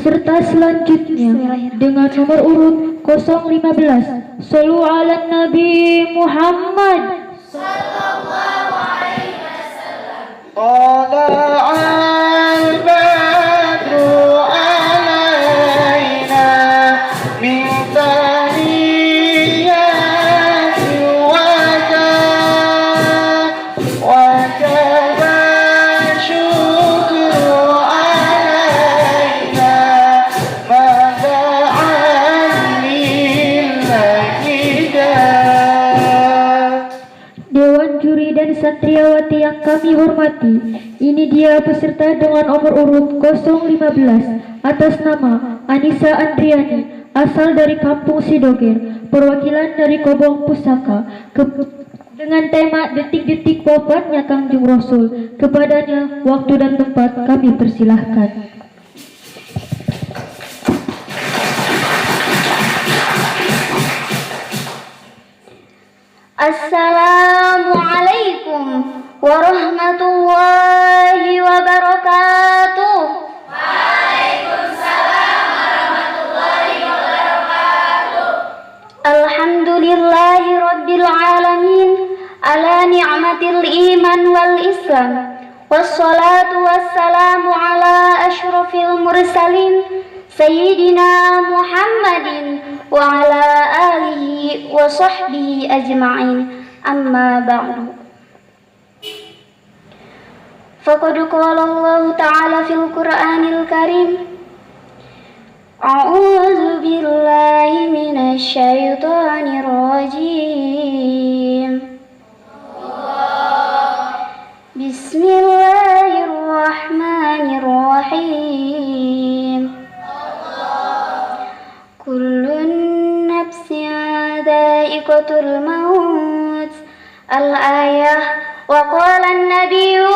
Peserta selanjutnya dengan nomor urut 015. Shallu ala Nabi Muhammad. Tala'al badru alaina min thaniyati wajaba syukru alaina mada'an lillahi dah. Dewan juri dan santriawati yang kami hormati, ini dia peserta dengan nomor urut 015 atas nama Anissa Andriani, asal dari Kampung Sidoger, perwakilan dari Kobong Pusaka, dengan tema detik-detik wafatnya Kangjeng Rasul. Kepadanya waktu dan tempat kami persilahkan. Assalamualaikum warahmatullahi wabarakatuh. Waalaikumsalam warahmatullahi wabarakatuh. Alhamdulillahi rabbil alamin ala ni'matil iman wal islam. Wassalatu wassalamu ala asyrafil mursalin Sayyidina Muhammadin wa ala alihi wa sahbihi ajma'in. Amma ba'du. Faqad qala Allah ta'ala fil Qur'anil Karim, A'udzu billahi minasy syaithanir rajim. Bismillahirrahmanirrahim. Kullun nafsin dha'iqatul maut. Al-ayah. Wa qala an-nabiyyu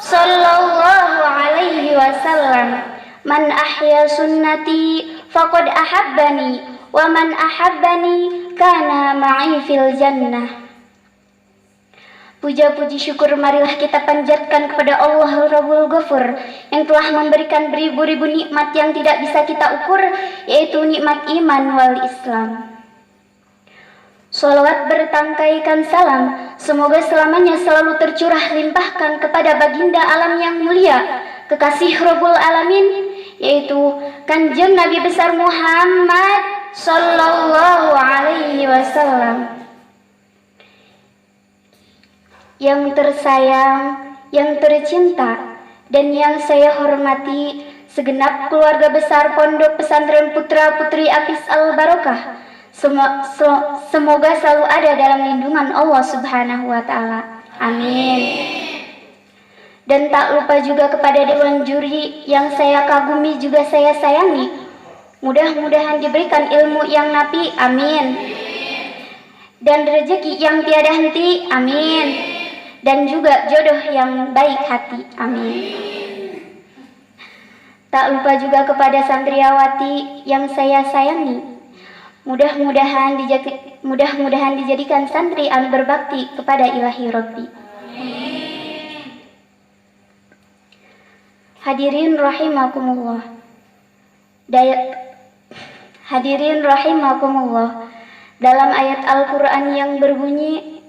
sallallahu alaihi wasallam, man ahya sunnati faqad ahabbani wa man ahabbani kana ma'i fil jannah. Puja-puji syukur marilah kita panjatkan kepada Allah Rabbul Ghafur yang telah memberikan beribu-ribu nikmat yang tidak bisa kita ukur, yaitu nikmat iman wal Islam. Sholawat bertangkaikan salam semoga selamanya selalu tercurah limpahkan kepada baginda alam yang mulia, kekasih Rabbul Alamin, yaitu Kanjeng Nabi besar Muhammad sallallahu alaihi wasallam. Yang tersayang, yang tercinta, dan yang saya hormati segenap keluarga besar Pondok Pesantren Putra Putri Apis Al Barokah, semoga selalu ada dalam lindungan Allah Subhanahu wa Ta'ala. Amin. Dan tak lupa juga kepada dewan juri yang saya kagumi juga saya sayangi. Mudah-mudahan diberikan ilmu yang nafi, amin. Dan rezeki yang tiada henti, amin. Dan juga jodoh yang baik hati, amin. Tak lupa juga kepada santriawati yang saya sayangi. Mudah-mudahan dijadikan santri anu berbakti kepada ilahi Rabbi. Hadirin rahimakumullah. Hadirin rahimakumullah. Dalam ayat Al-Quran yang berbunyi,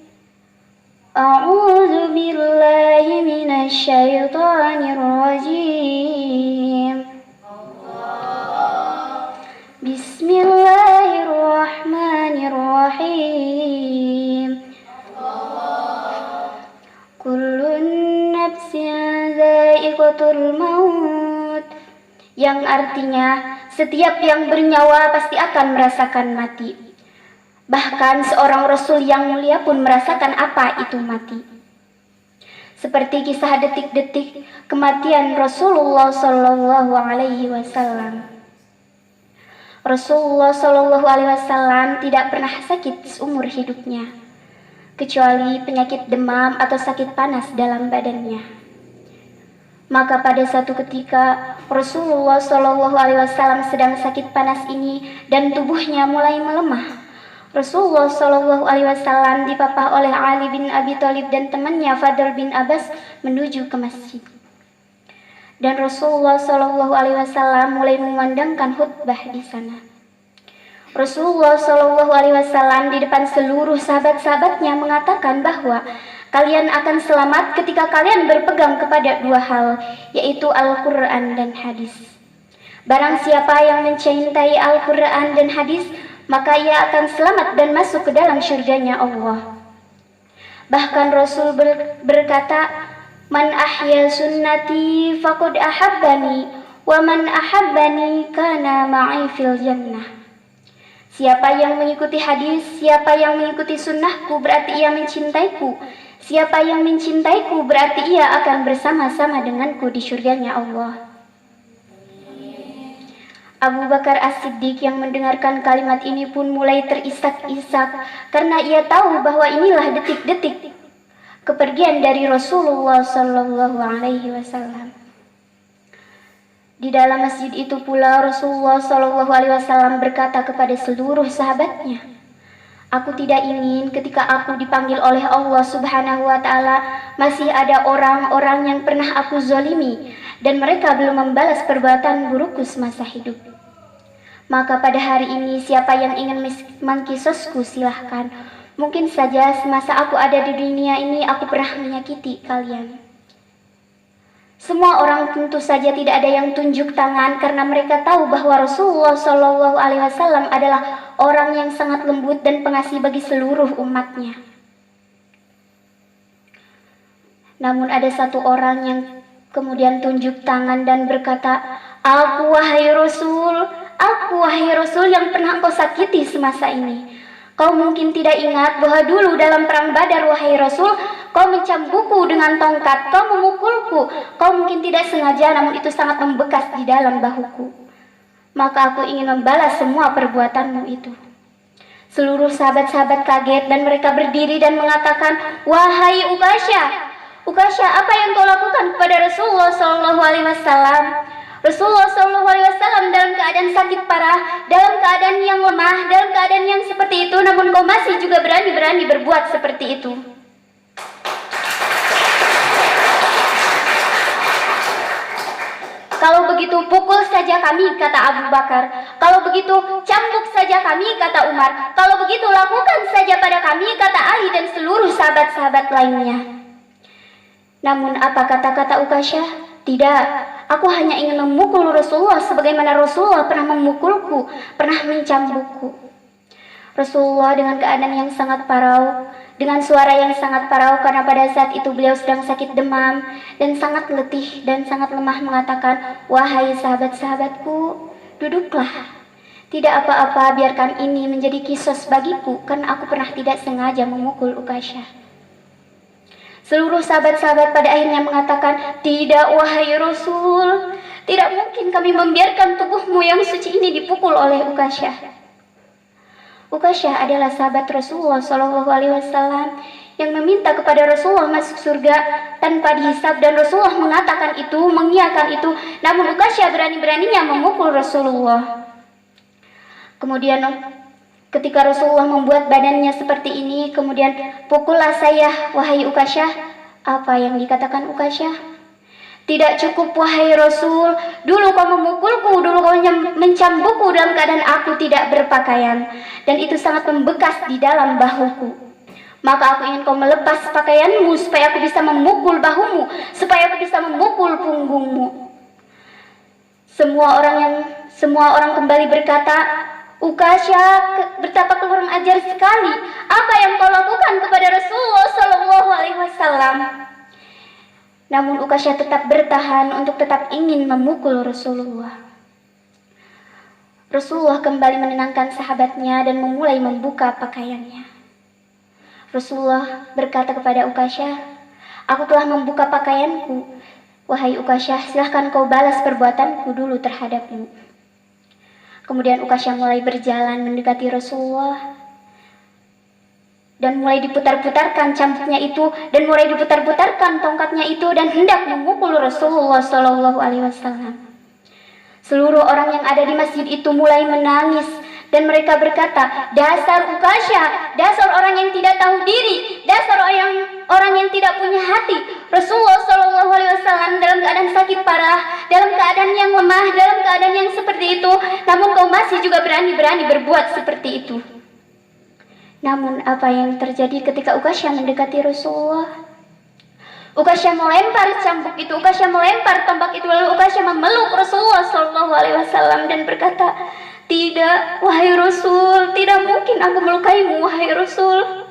A'udzu billahi minasy syaithanir rajim. Bismillahirrahmanirrahim. Kullun nafsin dha'iqatul maut. Yang artinya setiap yang bernyawa pasti akan merasakan mati. Bahkan seorang Rasul yang mulia pun merasakan apa itu mati. Seperti kisah detik-detik kematian Rasulullah Sallallahu Alaihi Wasallam. Rasulullah Sallallahu Alaihi Wasallam tidak pernah sakit seumur hidupnya, kecuali penyakit demam atau sakit panas dalam badannya. Maka pada satu ketika Rasulullah Sallallahu Alaihi Wasallam sedang sakit panas ini dan tubuhnya mulai melemah. Rasulullah Shallallahu Alaihi Wasallam dipapah oleh Ali bin Abi Thalib dan temannya Fadl bin Abbas menuju ke masjid. Dan Rasulullah Shallallahu Alaihi Wasallam mulai memandangkan khutbah di sana. Rasulullah Shallallahu Alaihi Wasallam di depan seluruh sahabat-sahabatnya mengatakan bahwa kalian akan selamat ketika kalian berpegang kepada dua hal, yaitu Al-Quran dan hadis. Barang siapa yang mencintai Al-Quran dan hadis, maka ia akan selamat dan masuk ke dalam syurganya Allah. Bahkan Rasul berkata, "Man ahya sunnati faqad ahabbani, wa man ahabbani kana ma'i fil jannah." Siapa yang mengikuti hadis, siapa yang mengikuti sunnahku berarti ia mencintaiku. Siapa yang mencintaiku berarti ia akan bersama-sama denganku di syurganya Allah. Abu Bakar As-Siddiq yang mendengarkan kalimat ini pun mulai terisak-isak karena ia tahu bahwa inilah detik-detik kepergian dari Rasulullah Sallallahu Alaihi Wasallam. Di dalam masjid itu pula Rasulullah Sallallahu Alaihi Wasallam berkata kepada seluruh sahabatnya, "Aku tidak ingin ketika aku dipanggil oleh Allah Subhanahu Wa Taala masih ada orang-orang yang pernah aku zalimi dan mereka belum membalas perbuatan burukku semasa hidup. Maka pada hari ini siapa yang ingin mengkisusku silahkan. Mungkin saja semasa aku ada di dunia ini aku pernah menyakiti kalian." Semua orang tentu saja tidak ada yang tunjuk tangan karena mereka tahu bahwa Rasulullah Shallallahu Alaihi Wasallam adalah orang yang sangat lembut dan pengasih bagi seluruh umatnya. Namun ada satu orang yang kemudian tunjuk tangan dan berkata, Aku wahai Rasul yang pernah engkau sakiti semasa ini. Kau mungkin tidak ingat bahwa dulu dalam perang Badar, wahai Rasul, kau mencambukku dengan tongkat, kau memukulku. Kau mungkin tidak sengaja, namun itu sangat membekas di dalam bahuku. Maka aku ingin membalas semua perbuatanmu itu. Seluruh sahabat-sahabat kaget dan mereka berdiri dan mengatakan, "Wahai Ukasyah, apa yang kau lakukan kepada Rasulullah Shallallahu Alaihi Wasallam?" Rasulullah Shallallahu Alaihi Wasallam dalam keadaan sakit parah, dalam keadaan yang lemah, dalam keadaan yang seperti itu, namun kau masih juga berani-berani berbuat seperti itu. Kalau begitu pukul saja kami, kata Abu Bakar. Kalau begitu cambuk saja kami, kata Umar. Kalau begitu lakukan saja pada kami, kata Ali dan seluruh sahabat-sahabat lainnya. Namun apa kata-kata Ukasyah? Tidak, aku hanya ingin memukul Rasulullah sebagaimana Rasulullah pernah memukulku, pernah mencambukku. Rasulullah dengan keadaan yang sangat parau, dengan suara yang sangat parau karena pada saat itu beliau sedang sakit demam dan sangat letih dan sangat lemah mengatakan, "Wahai sahabat-sahabatku, duduklah. Tidak apa-apa, biarkan ini menjadi kisos bagiku karena aku pernah tidak sengaja memukul Ukasyah." Seluruh sahabat-sahabat pada akhirnya mengatakan, "Tidak, wahai Rasul, tidak mungkin kami membiarkan tubuhmu yang suci ini dipukul oleh Ukasyah." Ukasyah adalah sahabat Rasulullah Shallallahu Alaihi Wasallam yang meminta kepada Rasulullah masuk surga tanpa dihisab, dan Rasulullah mengatakan itu, mengiyakan itu, namun Ukasyah berani-beraninya memukul Rasulullah. Kemudian ketika Rasulullah membuat badannya seperti ini, kemudian, "Pukullah saya, wahai Ukasyah." Apa yang dikatakan Ukasyah? "Tidak cukup, wahai Rasul. Dulu kau memukulku, dulu kau mencambukku dalam keadaan aku tidak berpakaian. Dan itu sangat membekas di dalam bahuku. Maka aku ingin kau melepas pakaianmu supaya aku bisa memukul bahumu, supaya aku bisa memukul punggungmu." Semua orang kembali berkata, "Ukasyah, betapa kurang ajar sekali. Apa yang kau lakukan kepada Rasulullah Shallallahu Alaihi Wasallam?" Namun Ukasyah tetap bertahan untuk tetap ingin memukul Rasulullah. Rasulullah kembali menenangkan sahabatnya dan memulai membuka pakaiannya. Rasulullah berkata kepada Ukasyah, "Aku telah membuka pakaianku. Wahai Ukasyah, silahkan kau balas perbuatanku dulu terhadapmu." Kemudian Ukasyah mulai berjalan mendekati Rasulullah dan mulai diputar-putarkan cambuknya itu dan mulai diputar-putarkan tongkatnya itu dan hendak memukul Rasulullah Shallallahu Alaihi Wasallam. Seluruh orang yang ada di masjid itu mulai menangis dan mereka berkata, "Dasar Ukasyah, dasar orang yang tidak tahu diri, dasar orang yang tidak punya hati. Rasulullah Shallallahu Alaihi Wasallam dalam keadaan sakit parah, dalam keadaan yang lemah, dalam keadaan yang seperti itu, namun kau masih juga berani-berani berbuat seperti itu. Namun apa yang terjadi ketika Uqasyah mendekati Rasulullah? Uqasyah melempar cambuk itu, Uqasyah melempar tombak itu, lalu Uqasyah memeluk Rasulullah Shallallahu Alaihi Wasallam dan berkata, tidak, wahai Rasul, tidak mungkin aku melukaimu, wahai Rasul.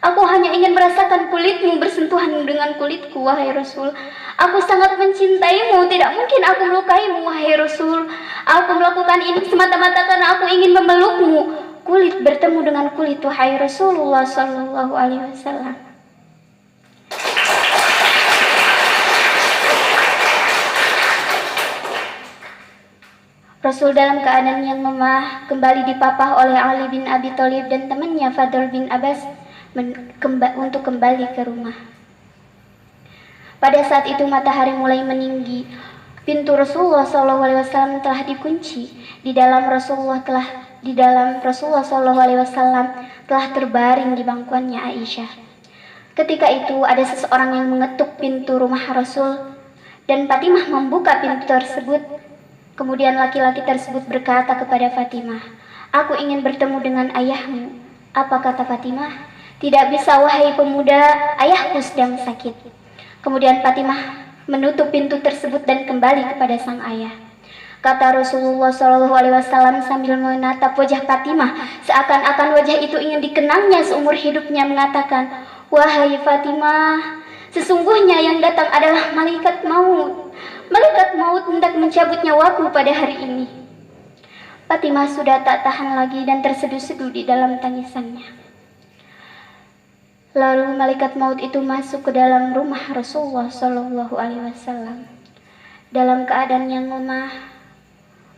Aku hanya ingin merasakan kulitmu bersentuhan dengan kulitku, wahai Rasul. Aku sangat mencintaimu, tidak mungkin aku melukaimu, wahai Rasul. Aku melakukan ini semata-mata karena aku ingin memelukmu. Kulit bertemu dengan kulit, wahai Rasulullah Shallallahu Alaihi Wasallam. Rasul dalam keadaan yang lemah kembali dipapah oleh Ali bin Abi Thalib dan temannya Fadl bin Abbas untuk kembali ke rumah. Pada saat itu matahari mulai meninggi. Pintu Rasulullah SAW telah dikunci. Di dalam Rasulullah SAW telah terbaring di bangkuannya Aisyah. Ketika itu ada seseorang yang mengetuk pintu rumah Rasul dan Fatimah membuka pintu tersebut. Kemudian laki-laki tersebut berkata kepada Fatimah, aku ingin bertemu dengan ayahmu. Apa kata Fatimah? Tidak bisa, wahai pemuda, ayahku sedang sakit. Kemudian Fatimah menutup pintu tersebut dan kembali kepada sang ayah. Kata Rasulullah SAW sambil menatap wajah Fatimah, seakan-akan wajah itu ingin dikenangnya seumur hidupnya, mengatakan, wahai Fatimah, sesungguhnya yang datang adalah malaikat maut. Malaikat maut hendak mencabut nyawaku pada hari ini. Fatimah sudah tak tahan lagi dan terseduh-seduh di dalam tangisannya. Lalu malaikat maut itu masuk ke dalam rumah Rasulullah Shallallahu Alaihi Wasallam. Dalam keadaan yang lemah,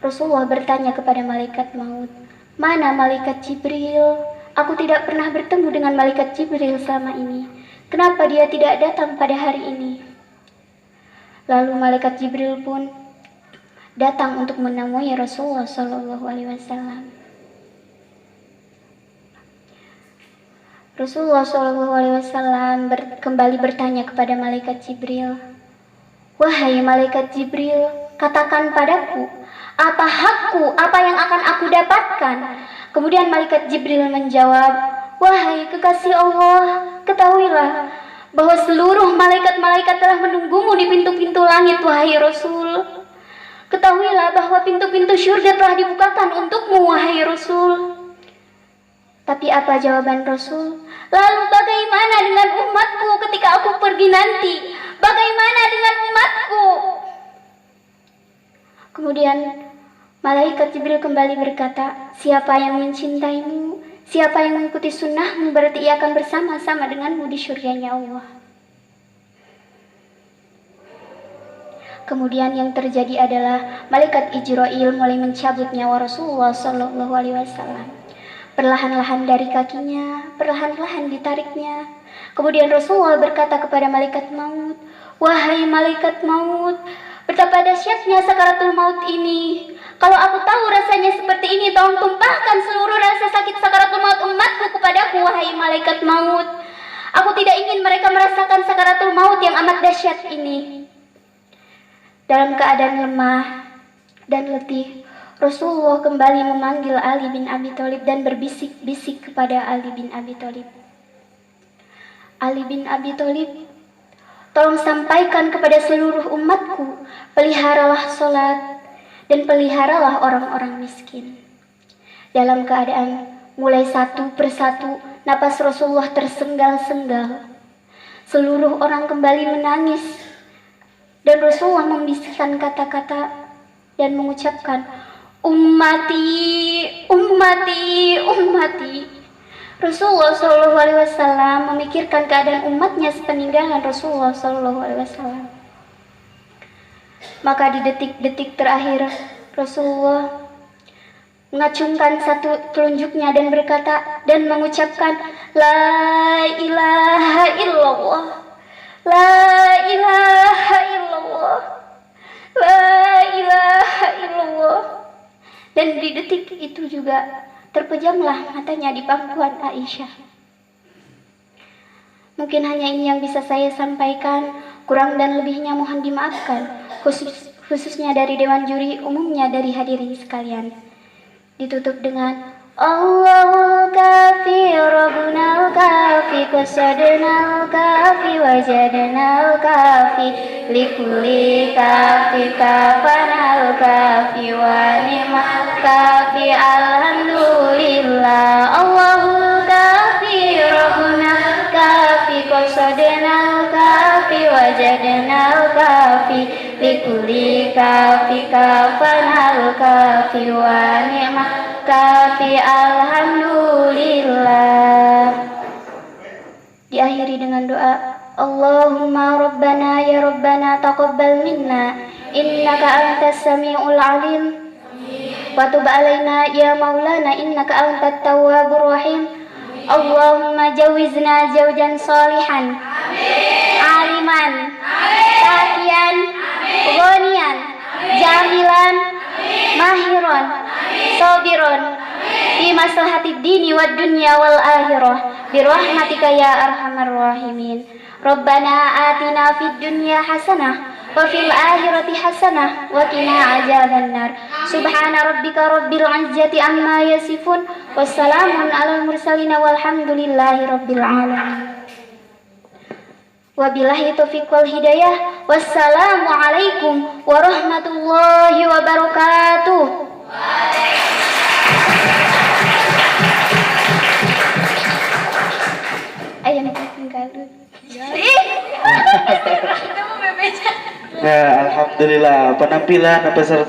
Rasulullah bertanya kepada malaikat maut, mana malaikat Jibril? Aku tidak pernah bertemu dengan malaikat Jibril selama ini. Kenapa dia tidak datang pada hari ini? Lalu malaikat Jibril pun datang untuk menemui Rasulullah Shallallahu Alaihi Wasallam. Rasulullah Shallallahu Alaihi Wasallam kembali bertanya kepada malaikat Jibril, wahai malaikat Jibril, katakan padaku, apa hakku, apa yang akan aku dapatkan? Kemudian malaikat Jibril menjawab, wahai kekasih Allah, ketahuilah bahwa seluruh malaikat-malaikat telah menunggumu di pintu-pintu langit, wahai Rasul. Ketahuilah bahwa pintu-pintu syurga telah dibukakan untukmu, wahai Rasul. Tapi apa jawaban Rasul? Lalu bagaimana dengan umatku ketika aku pergi nanti? Bagaimana dengan umatku? Kemudian malaikat Jibril kembali berkata, siapa yang mencintaimu, siapa yang mengikuti sunnahmu, berarti ia akan bersama-sama denganmu di syurganya Allah. Kemudian yang terjadi adalah malaikat Ijrail mulai mencabut nyawa Rasulullah Shallallahu Alaihi Wasallam. Perlahan-lahan dari kakinya, perlahan-lahan ditariknya. Kemudian Rasulullah berkata kepada malaikat maut, wahai malaikat maut, betapa dahsyatnya sakaratul maut ini. Kalau aku tahu rasanya seperti ini, tolong tumpahkan seluruh rasa sakit sakaratul maut umatku kepadaku, wahai malaikat maut. Aku tidak ingin mereka merasakan sakaratul maut yang amat dahsyat ini. Dalam keadaan lemah dan letih, Rasulullah kembali memanggil Ali bin Abi Thalib dan berbisik-bisik kepada Ali bin Abi Thalib. Ali bin Abi Thalib, tolong sampaikan kepada seluruh umatku, peliharalah sholat dan peliharalah orang-orang miskin. Dalam keadaan mulai satu persatu, napas Rasulullah tersenggal-senggal. Seluruh orang kembali menangis. Dan Rasulullah membisikkan kata-kata dan mengucapkan, ummati, ummati, ummati. Rasulullah Shallallahu Alaihi Wasallam memikirkan keadaan umatnya sepeninggalan Rasulullah Shallallahu Alaihi Wasallam. Maka di detik-detik terakhir Rasulullah mengacungkan satu telunjuknya dan berkata dan mengucapkan, la ilaha illallah, la ilaha illallah, la ilaha illallah. Dan di detik itu juga terpejamlah matanya di pangkuan Aisyah. Mungkin hanya ini yang bisa saya sampaikan. Kurang dan lebihnya mohon dimaafkan. Khususnya dari Dewan Juri, umumnya dari hadirin sekalian. Ditutup dengan Allahul kafi, Rabbunal kafi, qasadnal kafi, wajadnal kafi, likulli kafi, kafanal kafi, wa ni'mal kafi, alhamdulillah. Allahul kafi, Rabbunal kafi, qasadnal kafi, wajadnal kafi, likulli kafi, kafanal kafi, wa ni'mal kafi, alhamdulillah. Diakhiri dengan doa Allahumma rabbana ya rabbana taqabbal minna innaka antas sami'ul alim wa tub alaina ya maulana innaka antat tawwabur rahim. Allahumma jawizna zawjan salihan aliman taqiyan ghaniyan jamilan mahiron sabiron fi maslahatid dini wad dunya wal akhirah birahmatika ya arhamar rahimin. Rabbana atina fid dunya hasanah wa fil akhirati hasanah wa qina adzabannar. Subhana rabbika rabbil izzati amma yasifun wassalamun alal mursalin walhamdulillahi rabbil alamin. Wabillahi taufiq wal hidayah. Wassalamu alaikum warahmatullahi wabarakatuh. Ayam tinggal dulu. Ya, alhamdulillah penampilan peserta